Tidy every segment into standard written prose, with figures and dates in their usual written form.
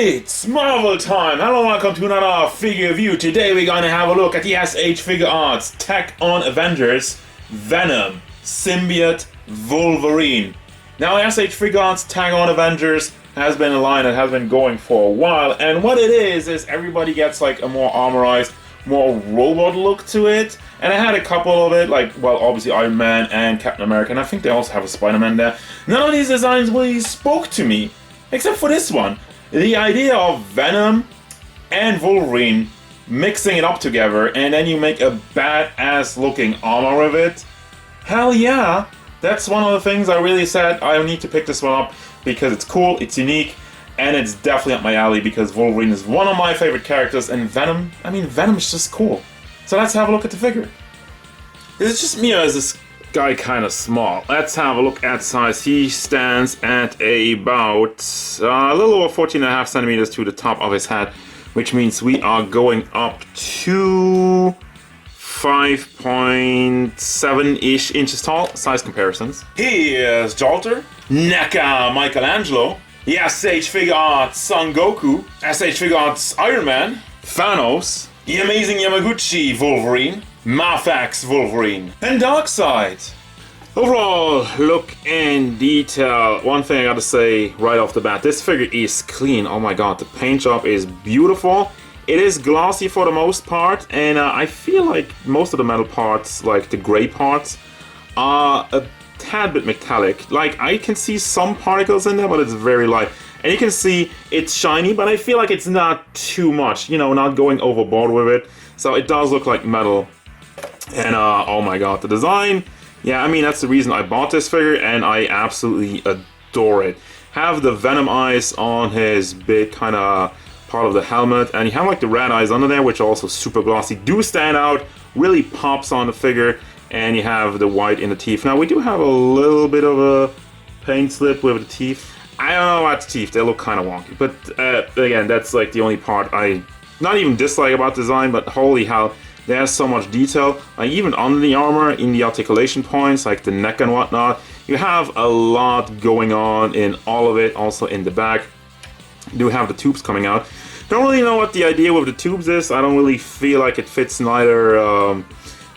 It's Marvel time! Hello and welcome to another figure review. Today we're gonna have a look at the SH Figuarts Tech on Avengers Venom Symbiote Wolverine. Now SH Figuarts Tag on Avengers has been a line that has been going for a while, and what it is everybody gets like a more armorized, more robot look to it. And I had a couple of it, like, well, obviously Iron Man and Captain America, and I think they also have a Spider-Man there. None of these designs really spoke to me, except for this one. The idea of Venom and Wolverine mixing it up together, and then you make a badass looking armor with it. Hell yeah! That's one of the things I really said I need to pick this one up because it's cool, it's unique, and it's definitely up my alley because Wolverine is one of my favorite characters, and Venom, I mean, Venom is just cool. So let's have a look at the figure. Is it just me or is this guy kind of small? Let's have a look at size. He stands at about a little over 14.5 centimeters to the top of his head, which means we are going up to 5.7-ish inches tall. Size comparisons. Here's Jolter, NECA Michelangelo, the SH Figuarts Son Goku, SH Figuarts Iron Man, Thanos, the amazing Yamaguchi Wolverine, Mafax Wolverine, and Darkseid. Overall, look in detail. One thing I gotta say right off the bat, this figure is clean. Oh my god, the paint job is beautiful. It is glossy for the most part, and I feel like most of the metal parts, like the gray parts, are a tad bit metallic. Like, I can see some particles in there, but it's very light. And you can see it's shiny, but I feel like it's not too much, you know, not going overboard with it. So it does look like metal. And oh my god, the design, yeah, I mean, that's the reason I bought this figure, and I absolutely adore it. Have the Venom eyes on his big kind of part of the helmet, and you have like the red eyes under there, which are also super glossy, do stand out, really pops on the figure, and you have the white in the teeth. Now, we do have a little bit of a paint slip with the teeth. I don't know about the teeth, they look kind of wonky, but again, that's like the only part I not even dislike about design, but holy hell, there's so much detail. Even under the armor, in the articulation points, like the neck and whatnot, you have a lot going on in all of it, also in the back. You do have the tubes coming out. Don't really know what the idea with the tubes is. I don't really feel like it fits neither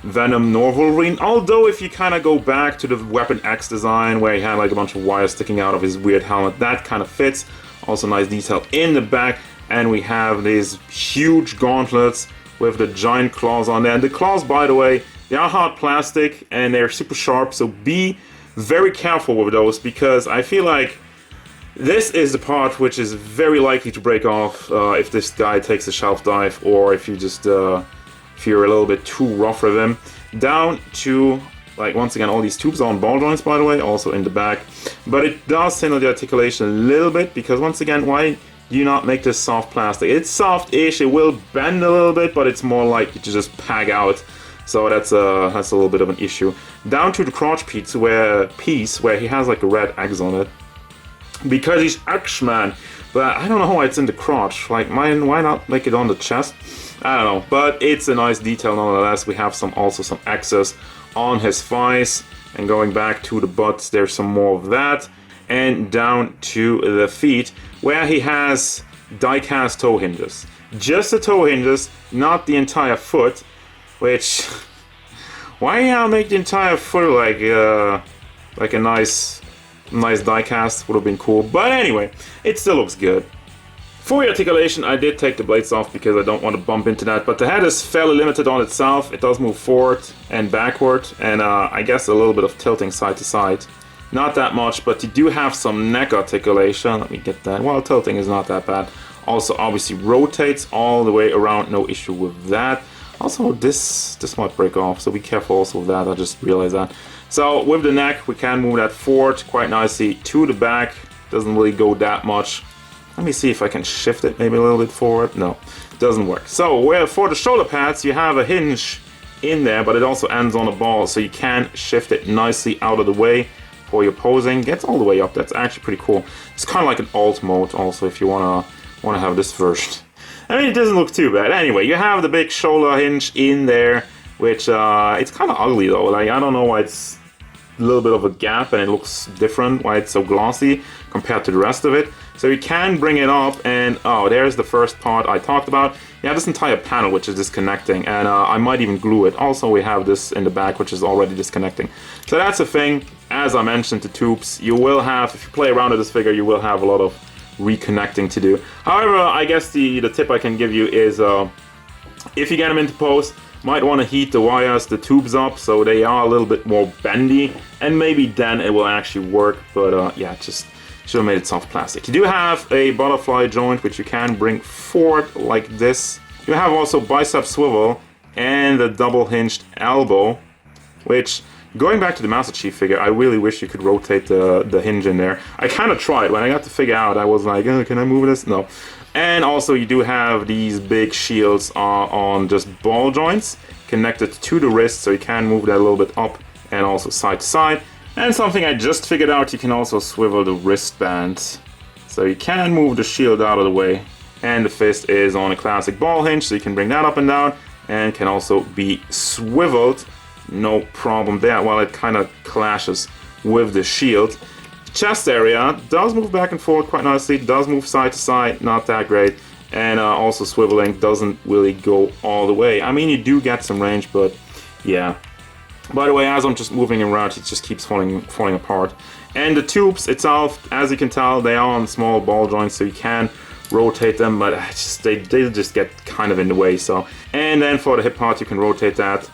Venom nor Wolverine, although if you kind of go back to the Weapon X design where he had like a bunch of wires sticking out of his weird helmet, that kind of fits. Also nice detail in the back, and we have these huge gauntlets with the giant claws on there. And the claws, by the way, they are hard plastic and they're super sharp, so be very careful with those, because I feel like this is the part which is very likely to break off if this guy takes a shelf dive, or if you just if you're a little bit too rough with him. Down to, like, once again, all these tubes are on ball joints, by the way, also in the back. But it does hinder the articulation a little bit, because once again, why do you not make this soft plastic? It's soft-ish, it will bend a little bit, but it's more likely to just peg out. So that's a little bit of an issue. Down to the crotch piece where he has like a red X on it, because he's X-Man. But I don't know why it's in the crotch. Like, why not make it on the chest? I don't know, but it's a nice detail nonetheless. We have also some X's on his thighs, and going back to the butt, there's some more of that, and down to the feet, where he has die-cast toe hinges. Just the toe hinges, not the entire foot, which, why not make the entire foot like a nice die-cast? Would have been cool, but anyway, it still looks good. For the articulation, I did take the blades off because I don't want to bump into that, but the head is fairly limited on itself. It does move forward and backward, and I guess a little bit of tilting side to side. Not that much, but you do have some neck articulation. Let me get that. Well, tilting is not that bad. Also, obviously rotates all the way around, no issue with that. Also, this might break off, so be careful also with that. I just realized that. So with the neck, we can move that forward quite nicely to the back. Doesn't really go that much. Let me see if I can shift it maybe a little bit forward. No, doesn't work. So where for the shoulder pads, you have a hinge in there, but it also ends on a ball, so you can shift it nicely out of the way for your posing. Gets all the way up. That's actually pretty cool. It's kind of like an alt mode also, if you wanna have this version. I mean, it doesn't look too bad. Anyway, you have the big shoulder hinge in there, which it's kind of ugly though. Like, I don't know why it's a little bit of a gap and it looks different, why it's so glossy compared to the rest of it. So you can bring it up, and oh, there's the first part I talked about. You have this entire panel which is disconnecting, and I might even glue it. Also, we have this in the back which is already disconnecting. So that's the thing. As I mentioned, the tubes, you will have, if you play around with this figure, you will have a lot of reconnecting to do. However, I guess the tip I can give you is if you get them into post, might want to heat the wires, the tubes up, so they are a little bit more bendy, and maybe then it will actually work. But yeah, just should have made it soft plastic. You do have a butterfly joint which you can bring forward like this. You have also bicep swivel and the double hinged elbow, which, going back to the Master Chief figure, I really wish you could rotate the hinge in there. I kind of tried. When I got the figure out, I was like, can I move this? No. And also you do have these big shields on just ball joints connected to the wrist, so you can move that a little bit up and also side to side. And something I just figured out, you can also swivel the wristband. So you can move the shield out of the way. And the fist is on a classic ball hinge, so you can bring that up and down, and can also be swiveled. No problem there. Well, it kind of clashes with the shield. Chest area does move back and forth quite nicely, does move side to side, not that great. And also swiveling doesn't really go all the way. I mean, you do get some range, but yeah. By the way, as I'm just moving around, it just keeps falling apart. And the tubes itself, as you can tell, they are on small ball joints, so you can rotate them, but they just get kind of in the way. So, and then for the hip part, you can rotate that,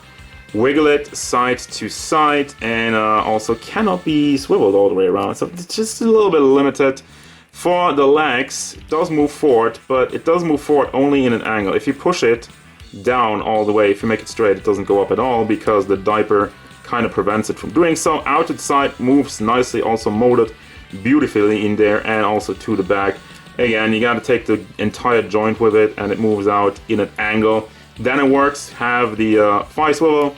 wiggle it side to side, and also cannot be swiveled all the way around. So it's just a little bit limited. For the legs, it does move forward, but it does move forward only in an angle. If you push it down all the way, if you make it straight, it doesn't go up at all because the diaper kind of prevents it from doing so. Out to the side moves nicely, also molded beautifully in there, and also to the back. Again, you got to take the entire joint with it, and it moves out in an angle. Then it works. Have the thigh swivel,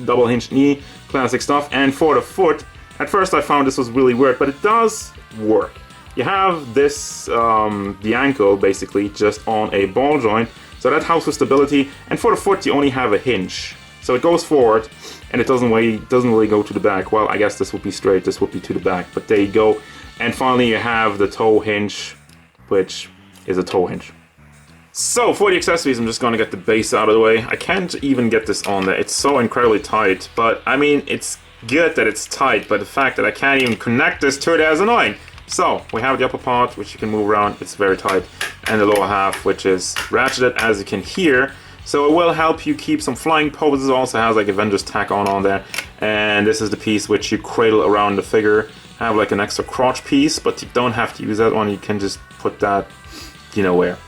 double hinged knee, classic stuff. And for the foot, at first I found this was really weird, but it does work. You have this, the ankle basically just on a ball joint, so that helps with stability. And for the foot, you only have a hinge, so it goes forward, and it doesn't really go to the back. Well, I guess this would be straight, this would be to the back, but there you go. And finally, you have the toe hinge, which is a toe hinge. So for the accessories, I'm just going to get the base out of the way. I can't even get this on there. It's so incredibly tight, but I mean, it's good that it's tight, but the fact that I can't even connect this to it is annoying. So we have the upper part, which you can move around, it's very tight, and the lower half, which is ratcheted, as you can hear. So it will help you keep some flying poses. It also has like Avengers tack on there. And this is the piece which you cradle around the figure. Have like an extra crotch piece, but you don't have to use that one. You can just put that, you know where.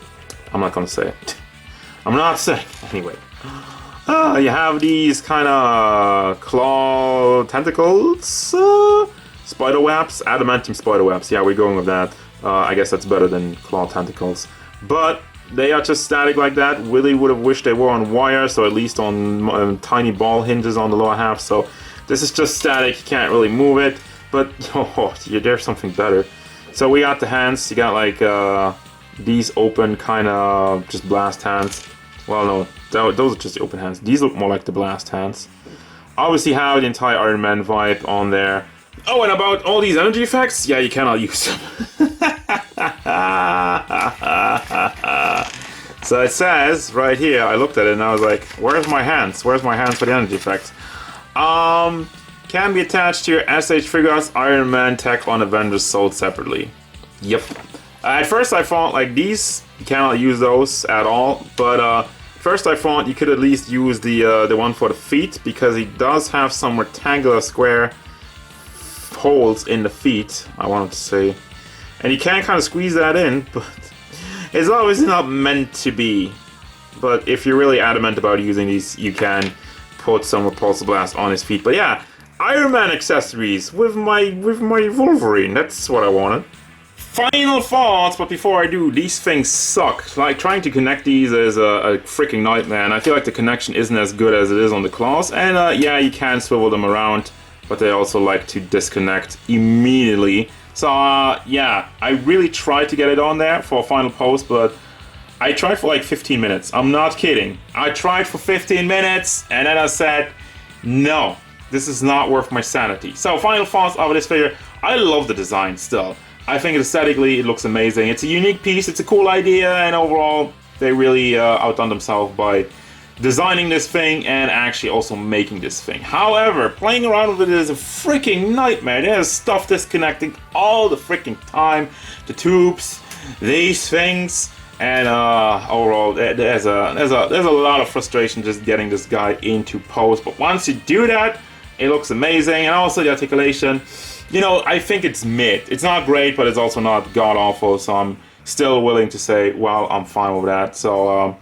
I'm not gonna say it. I'm not saying anyway. You have these kind of claw tentacles, spider webs, adamantium spider webs. Yeah, we're going with that. I guess that's better than claw tentacles. But they are just static like that. Really would have wished they were on wire, so at least on tiny ball hinges on the lower half. So this is just static. You can't really move it. But oh, there's something better. So we got the hands. You got like these open kind of just blast hands. Well, no, those are just the open hands. These look more like the blast hands. Obviously have the entire Iron Man vibe on there. Oh, and about all these energy effects, yeah, you cannot use them. So it says right here, I looked at it and I was like, where's my hands? Where's my hands for the energy effects? Can be attached to your SH Figuarts Iron Man tech on Avengers sold separately. Yep. At first I thought like these, you cannot use those at all, but first I thought you could at least use the one for the feet, because he does have some rectangular square holes in the feet, I wanted to say. And you can kind of squeeze that in, but it's obviously not meant to be. But if you're really adamant about using these, you can put some repulsor blast on his feet. But yeah, Iron Man accessories with my Wolverine, that's what I wanted. Final thoughts, but before I do, these things suck. Like, trying to connect these is a freaking nightmare, and I feel like the connection isn't as good as it is on the claws. And yeah, you can swivel them around, but they also like to disconnect immediately. So yeah, I really tried to get it on there for a final post, but I tried for like 15 minutes. I'm not kidding. I tried for 15 minutes, and then I said, no, this is not worth my sanity. So final thoughts of this figure. I love the design still. I think aesthetically it looks amazing. It's a unique piece, it's a cool idea, and overall they really outdone themselves by designing this thing and actually also making this thing. However, playing around with it is a freaking nightmare. There's stuff disconnecting all the freaking time. The tubes, these things, and overall there's a lot of frustration just getting this guy into pose. But once you do that, it looks amazing. And also the articulation, you know, I think it's mid. It's not great, but it's also not god awful. So I'm still willing to say, well, I'm fine with that. So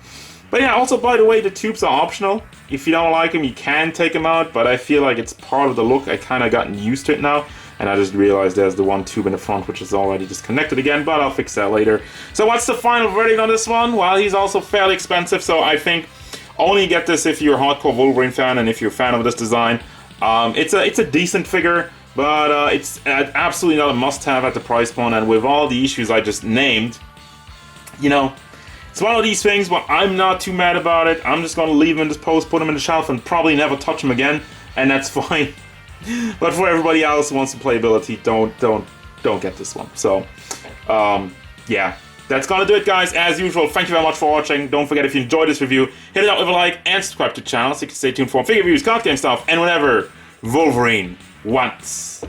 but yeah, also, by the way, the tubes are optional. If you don't like them, you can take them out, but I feel like it's part of the look. I kind of gotten used to it now, and I just realized there's the one tube in the front, which is already disconnected again, but I'll fix that later. So what's the final verdict on this one? Well, he's also fairly expensive, so I think only get this if you're a hardcore Wolverine fan and if you're a fan of this design. It's a decent figure, but it's absolutely not a must-have at the price point, and with all the issues I just named, you know, it's one of these things, but I'm not too mad about it. I'm just going to leave him in this pose, put him in the shelf, and probably never touch him again, and that's fine. But for everybody else who wants some playability, don't get this one. So, yeah, that's going to do it, guys. As usual, thank you very much for watching. Don't forget, if you enjoyed this review, hit it up with a like and subscribe to the channel so you can stay tuned for figure reviews, card game stuff, and whatever Wolverine wants.